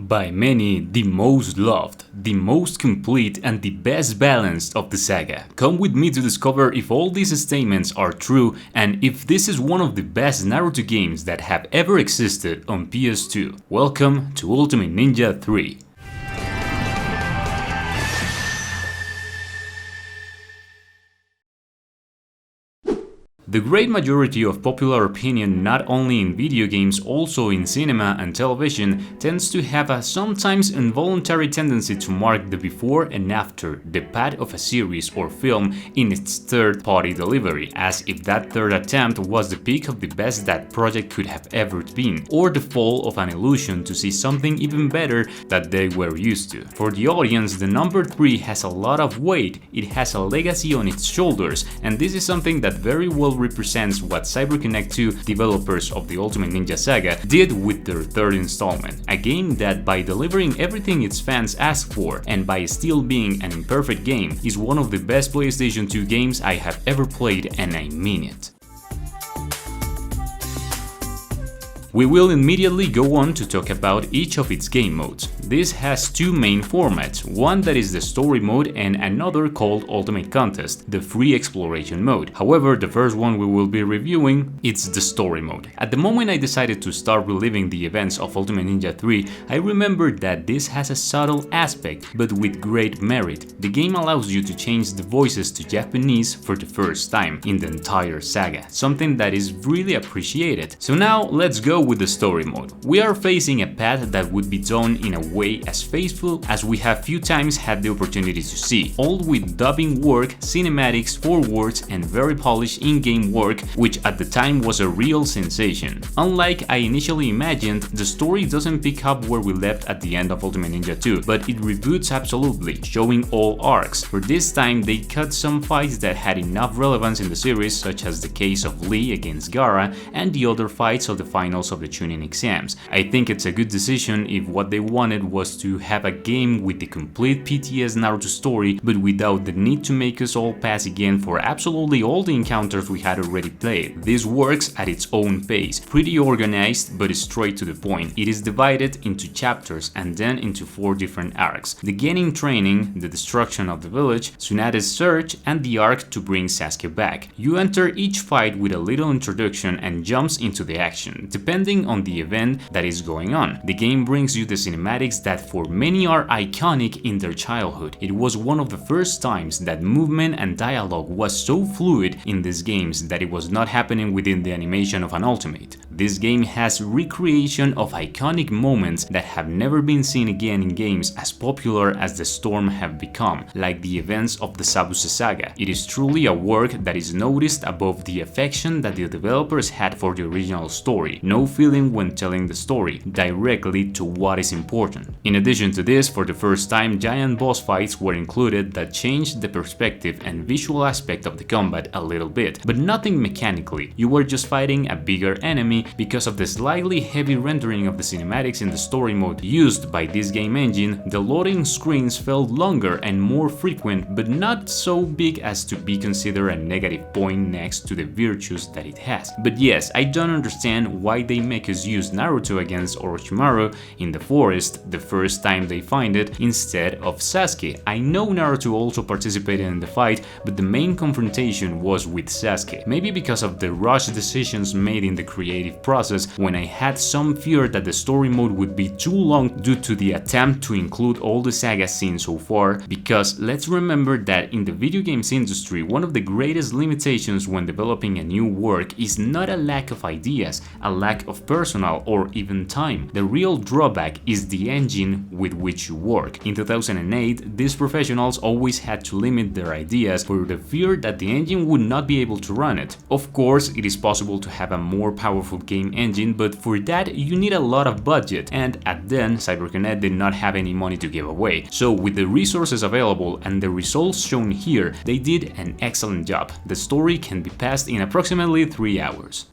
By many, the most loved, the most complete and the best balanced of the saga. Come with me to discover if all these statements are true and if this is one of the best Naruto games that have ever existed on PS2. Welcome to Ultimate Ninja 3. The great majority of popular opinion, not only in video games, also in cinema and television, tends to have a sometimes involuntary tendency to mark the before and after, the path of a series or film in its third-party delivery, as if that third attempt was the peak of the best that project could have ever been, or the fall of an illusion to see something even better that they were used to. For the audience, the number 3 has a lot of weight, it has a legacy on its shoulders, and this is something that very well represents what CyberConnect 2, developers of the Ultimate Ninja Saga, did with their third installment. A game that, by delivering everything its fans asked for, and by still being an imperfect game, is one of the best PlayStation 2 games I have ever played, and I mean it. We will immediately go on to talk about each of its game modes. This has two main formats, one that is the story mode and another called Ultimate Contest, the free exploration mode. However, the first one we will be reviewing, it's the story mode. At the moment I decided to start reliving the events of Ultimate Ninja 3, I remembered that this has a subtle aspect, but with great merit. The game allows you to change the voices to Japanese for the first time in the entire saga, something that is really appreciated. So now let's go with the story mode. We are facing a path that would be done in a way as faithful as we have few times had the opportunity to see, all with dubbing work, cinematics, forwards and very polished in-game work, which at the time was a real sensation. Unlike I initially imagined, the story doesn't pick up where we left at the end of Ultimate Ninja 2, but it reboots absolutely, showing all arcs. For this time they cut some fights that had enough relevance in the series, such as the case of Lee against Gaara and the other fights of the finals of the Chunin exams. I think it's a good decision if what they wanted was to have a game with the complete PTS Naruto story, but without the need to make us all pass again for absolutely all the encounters we had already played. This works at its own pace, pretty organized but straight to the point. It is divided into chapters and then into 4 different arcs: the Genin training, the destruction of the village, Tsunade's search, and the arc to bring Sasuke back. You enter each fight with a little introduction and jumps into the action, depending on the event that is going on. The game brings you the cinematics that for many are iconic in their childhood. It was one of the first times that movement and dialogue was so fluid in these games that it was not happening within the animation of an Ultimate. This game has recreation of iconic moments that have never been seen again in games as popular as the Storm have become, like the events of the Sabuse Saga. It is truly a work that is noticed above the affection that the developers had for the original story. No feeling when telling the story, directly to what is important. In addition to this, for the first time, giant boss fights were included that changed the perspective and visual aspect of the combat a little bit, but nothing mechanically. You were just fighting a bigger enemy. Because of the slightly heavy rendering of the cinematics in the story mode used by this game engine, the loading screens felt longer and more frequent, but not so big as to be considered a negative point next to the virtues that it has. But yes, I don't understand why they make us use Naruto against Orochimaru in the forest the first time they find it instead of Sasuke. I know Naruto also participated in the fight, but the main confrontation was with Sasuke. Maybe because of the rushed decisions made in the creative process, when I had some fear that the story mode would be too long due to the attempt to include all the saga scenes so far, because let's remember that in the video games industry, one of the greatest limitations when developing a new work is not a lack of ideas, a lack of personnel or even time. The real drawback is the engine with which you work. In 2008, these professionals always had to limit their ideas for the fear that the engine would not be able to run it. Of course, it is possible to have a more powerful game engine, but for that you need a lot of budget, and at then CyberConnect did not have any money to give away. So with the resources available and the results shown here, they did an excellent job. The story can be passed in approximately 3 hours.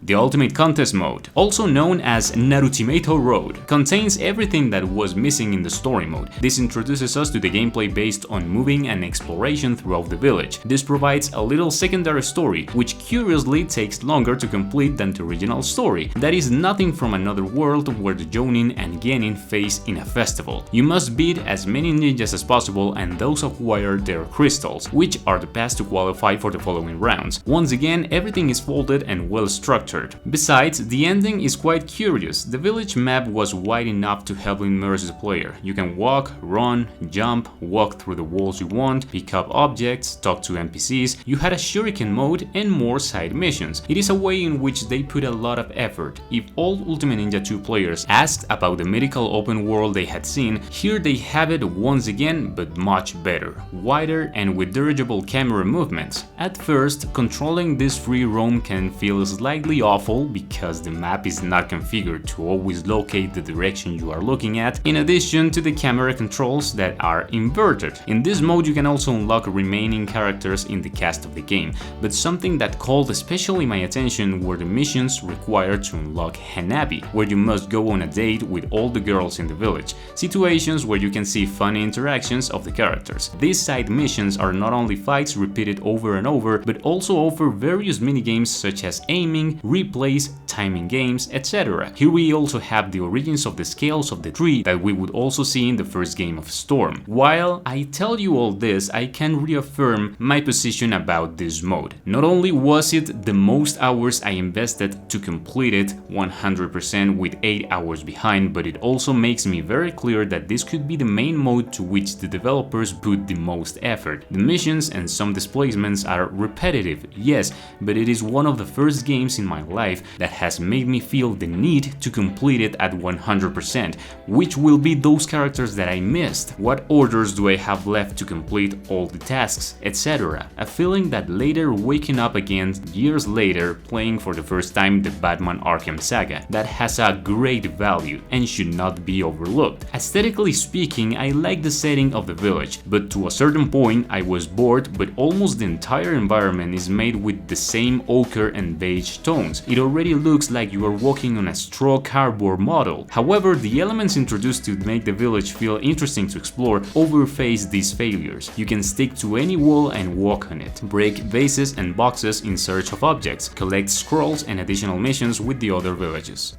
The Ultimate Contest mode, also known as Naruto Road, contains everything that was missing in the story mode. This introduces us to the gameplay based on moving and exploration throughout the village. This provides a little secondary story, which curiously takes longer to complete than the original story. That is nothing from another world where the Jonin and Genin face in a festival. You must beat as many ninjas as possible and those acquire their crystals, which are the paths to qualify for the following rounds. Once again, everything is folded and well structured. Besides, the ending is quite curious. The village map was wide enough to help immerse the player. You can walk, run, jump, walk through the walls you want, pick up objects, talk to NPCs, you had a shuriken mode and more side missions. It is a way in which they put a lot of effort. If all Ultimate Ninja 2 players asked about the mythical open world they had seen, here they have it once again, but much better, wider and with dirigible camera movements. At first, controlling this free roam can feel slightly awful because the map is not configured to always locate the direction you are looking at, in addition to the camera controls that are inverted. In this mode you can also unlock remaining characters in the cast of the game, but something that called especially my attention were the missions required to unlock Hanabi, where you must go on a date with all the girls in the village, situations where you can see funny interactions of the characters. These side missions are not only fights repeated over and over, but also offer various minigames such as aiming, replays, timing games, etc. Here we also have the origins of the scales of the tree that we would also see in the first game of Storm. While I tell you all this, I can reaffirm my position about this mode. Not only was it the most hours I invested to complete it 100% with 8 hours behind, but it also makes me very clear that this could be the main mode to which the developers put the most effort. The missions and some displacements are repetitive, yes, but it is one of the first games in my life that has made me feel the need to complete it at 100%. Which will be those characters that I missed? What orders do I have left to complete all the tasks, etc. A feeling that later waking up again years later playing for the first time the Batman Arkham Saga, that has a great value and should not be overlooked. Aesthetically speaking, I like the setting of the village, but to a certain point I was bored, but almost the entire environment is made with the same ochre and beige tones. It already looks like you are walking on a straw cardboard model. However, the elements introduced to make the village feel interesting to explore overface these failures. You can stick to any wall and walk on it, break vases and boxes in search of objects, collect scrolls and additional missions with the other villages.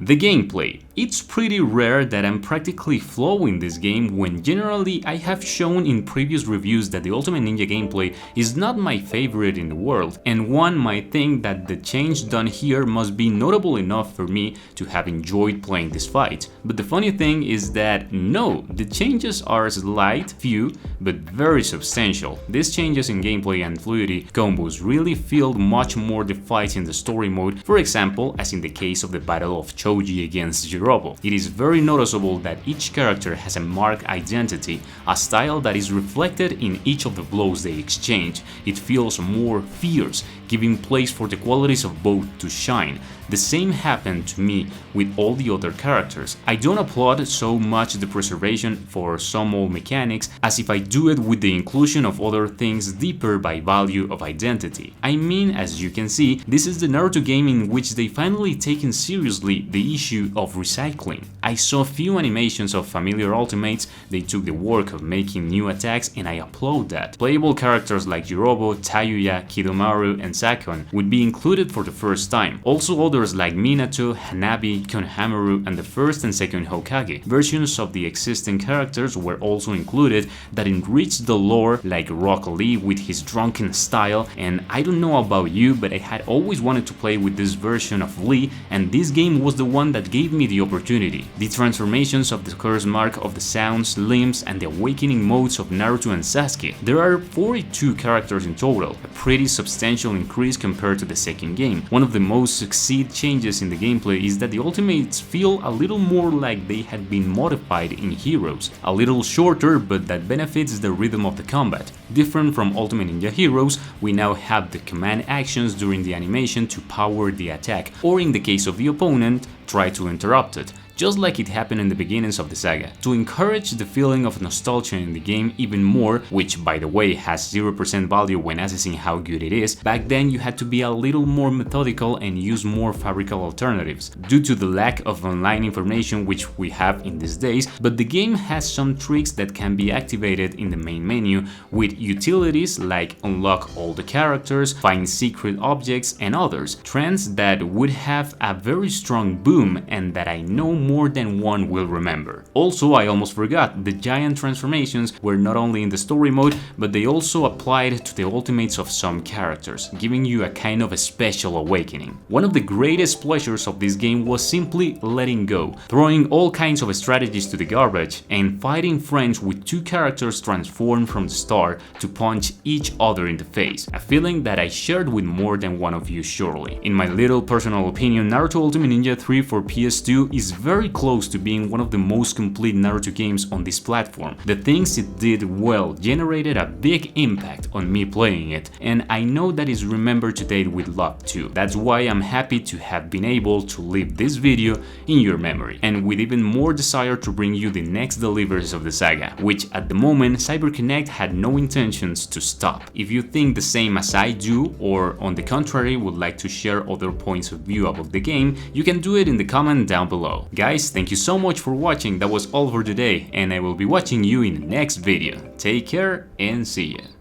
The gameplay. It's pretty rare that I'm practically flowing this game when generally I have shown in previous reviews that the Ultimate Ninja gameplay is not my favorite in the world, and one might think that the change done here must be notable enough for me to have enjoyed playing this fight. But the funny thing is that no, the changes are slight, few, but very substantial. These changes in gameplay and fluidity combos really feel much more the fights in the story mode, for example, as in the case of the Battle of Choji against Jirobo. It is very noticeable that each character has a marked identity, a style that is reflected in each of the blows they exchange. It feels more fierce, giving place for the qualities of both to shine. The same happened to me with all the other characters. I don't applaud so much the preservation for some old mechanics as if I do it with the inclusion of other things deeper by value of identity. I mean, as you can see, this is the Naruto game in which they finally taken seriously the issue of recycling. I saw few animations of familiar ultimates, they took the work of making new attacks and I applaud that. Playable characters like Jirobo, Tayuya, Kidomaru and Sakon would be included for the first time. Also others like Minato, Hanabi, Konohamaru and the first and second Hokage. Versions of the existing characters were also included that enriched the lore, like Rock Lee with his drunken style, and I don't know about you, but I had always wanted to play with this version of Lee, and this game was the one that gave me the opportunity. The transformations of the curse mark of the sounds, limbs and the awakening modes of Naruto and Sasuke. There are 42 characters in total, a pretty substantial increase compared to the second game. One of the most succeed changes in the gameplay is that the ultimates feel a little more like they had been modified in Heroes, a little shorter but that benefits the rhythm of the combat. Different from Ultimate Ninja Heroes, we now have the command actions during the animation to power the attack, or in the case of the opponent, try to interrupt it. just like it happened in the beginnings of the saga. To encourage the feeling of nostalgia in the game even more, which by the way has 0% value when assessing how good it is, back then you had to be a little more methodical and use more fabrical alternatives, due to the lack of online information which we have in these days, but the game has some tricks that can be activated in the main menu with utilities like unlock all the characters, find secret objects and others, trends that would have a very strong boom and that I know more than one will remember. Also, I almost forgot, the giant transformations were not only in the story mode, but they also applied to the ultimates of some characters, giving you a kind of a special awakening. One of the greatest pleasures of this game was simply letting go, throwing all kinds of strategies to the garbage and fighting friends with two characters transformed from the start to punch each other in the face, a feeling that I shared with more than one of you surely. In my little personal opinion, Naruto Ultimate Ninja 3 for PS2 is very close to being one of the most complete Naruto games on this platform. The things it did well generated a big impact on me playing it, and I know that is remembered to date with love too. That's why I'm happy to have been able to leave this video in your memory, and with even more desire to bring you the next deliveries of the saga, which at the moment CyberConnect had no intentions to stop. If you think the same as I do, or on the contrary would like to share other points of view about the game, you can do it in the comment down below. Guys, thank you so much for watching, that was all for today, and I will be watching you in the next video. Take care and see ya.